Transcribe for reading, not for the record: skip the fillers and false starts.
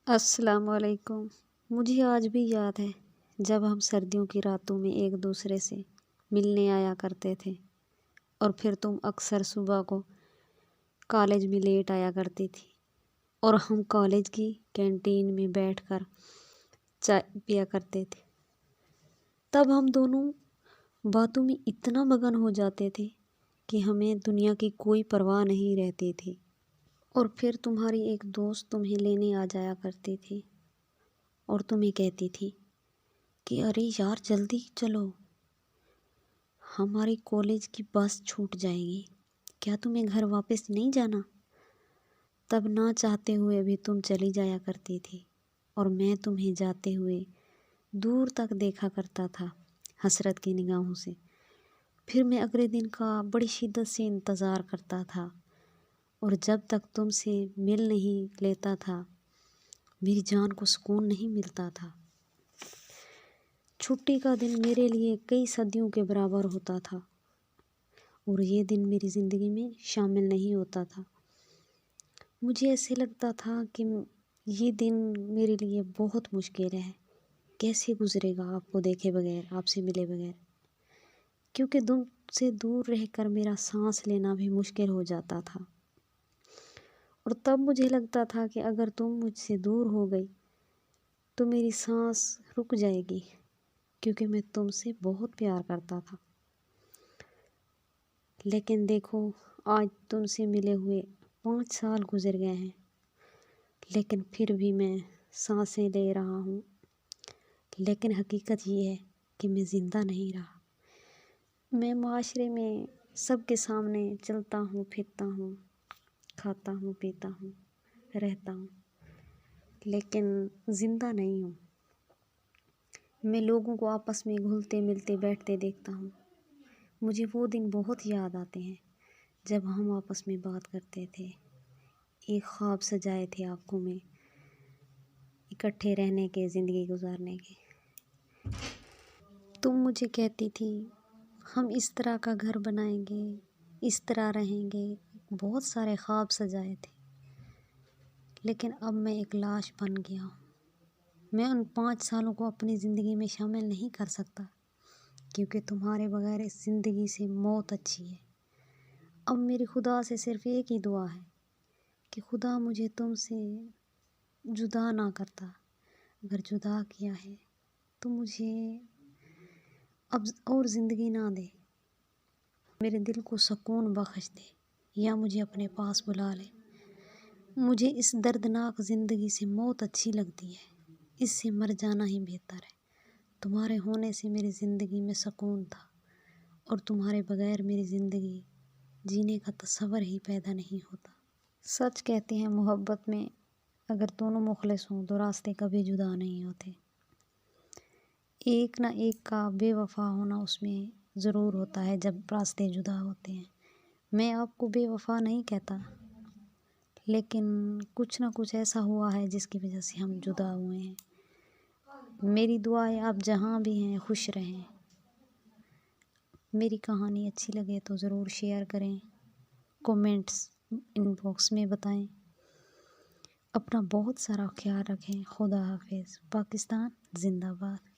السلام علیکم۔ مجھے آج بھی یاد ہے جب ہم سردیوں کی راتوں میں ایک دوسرے سے ملنے آیا کرتے تھے اور پھر تم اکثر صبح کو کالج میں لیٹ آیا کرتی تھی اور ہم کالج کی کینٹین میں بیٹھ کر چائے پیا کرتے تھے۔ تب ہم دونوں باتوں میں اتنا مگن ہو جاتے تھے کہ ہمیں دنیا کی کوئی پرواہ نہیں رہتی تھی۔ اور پھر تمہاری ایک دوست تمہیں لینے آ جایا کرتی تھی اور تمہیں کہتی تھی کہ ارے یار جلدی چلو، ہماری کالج کی بس چھوٹ جائے گی، کیا تمہیں گھر واپس نہیں جانا؟ تب نہ چاہتے ہوئے بھی تم چلی جایا کرتی تھی اور میں تمہیں جاتے ہوئے دور تک دیکھا کرتا تھا حسرت کی نگاہوں سے۔ پھر میں اگلے دن کا بڑی شدت سے انتظار کرتا تھا اور جب تک تم سے مل نہیں لیتا تھا میری جان کو سکون نہیں ملتا تھا۔ چھٹی کا دن میرے لیے کئی صدیوں کے برابر ہوتا تھا اور یہ دن میری زندگی میں شامل نہیں ہوتا تھا۔ مجھے ایسے لگتا تھا کہ یہ دن میرے لیے بہت مشکل ہے، کیسے گزرے گا آپ کو دیکھے بغیر، آپ سے ملے بغیر، کیونکہ تم سے دور رہ کر میرا سانس لینا بھی مشکل ہو جاتا تھا۔ اور تب مجھے لگتا تھا کہ اگر تم مجھ سے دور ہو گئی تو میری سانس رک جائے گی، کیونکہ میں تم سے بہت پیار کرتا تھا۔ لیکن دیکھو آج تم سے ملے ہوئے 5 سال گزر گئے ہیں، لیکن پھر بھی میں سانسیں لے رہا ہوں، لیکن حقیقت یہ ہے کہ میں زندہ نہیں رہا۔ میں معاشرے میں سب کے سامنے چلتا ہوں، پھرتا ہوں، کھاتا ہوں، پیتا ہوں، رہتا ہوں، لیکن زندہ نہیں ہوں۔ میں لوگوں کو آپس میں گھلتے ملتے بیٹھتے دیکھتا ہوں۔ مجھے وہ دن بہت یاد آتے ہیں جب ہم آپس میں بات کرتے تھے، ایک خواب سجائے تھے آنکھوں میں، اکٹھے رہنے کے، زندگی گزارنے کے۔ تم مجھے کہتی تھی ہم اس طرح کا گھر بنائیں گے، اس طرح رہیں گے، بہت سارے خواب سجائے تھے، لیکن اب میں ایک لاش بن گیا ہوں۔ میں ان 5 سالوں کو اپنی زندگی میں شامل نہیں کر سکتا، کیونکہ تمہارے بغیر اس زندگی سے موت اچھی ہے۔ اب میری خدا سے صرف ایک ہی دعا ہے کہ خدا مجھے تم سے جدا نہ کرتا، اگر جدا کیا ہے تو مجھے اب اور زندگی نہ دے، میرے دل کو سکون بخش دے یا مجھے اپنے پاس بلا لے۔ مجھے اس دردناک زندگی سے موت اچھی لگتی ہے، اس سے مر جانا ہی بہتر ہے۔ تمہارے ہونے سے میری زندگی میں سکون تھا اور تمہارے بغیر میری زندگی جینے کا تصور ہی پیدا نہیں ہوتا۔ سچ کہتے ہیں محبت میں اگر دونوں مخلص ہوں تو راستے کبھی جدا نہیں ہوتے۔ ایک نہ ایک کا بے وفا ہونا اس میں ضرور ہوتا ہے جب راستے جدا ہوتے ہیں۔ میں آپ کو بے وفا نہیں کہتا، لیکن کچھ نہ کچھ ایسا ہوا ہے جس کی وجہ سے ہم جدا ہوئے ہیں۔ میری دعا ہے آپ جہاں بھی ہیں خوش رہیں۔ میری کہانی اچھی لگے تو ضرور شیئر کریں، کومنٹس ان باکس میں بتائیں۔ اپنا بہت سارا خیال رکھیں۔ خدا حافظ۔ پاکستان زندہ باد۔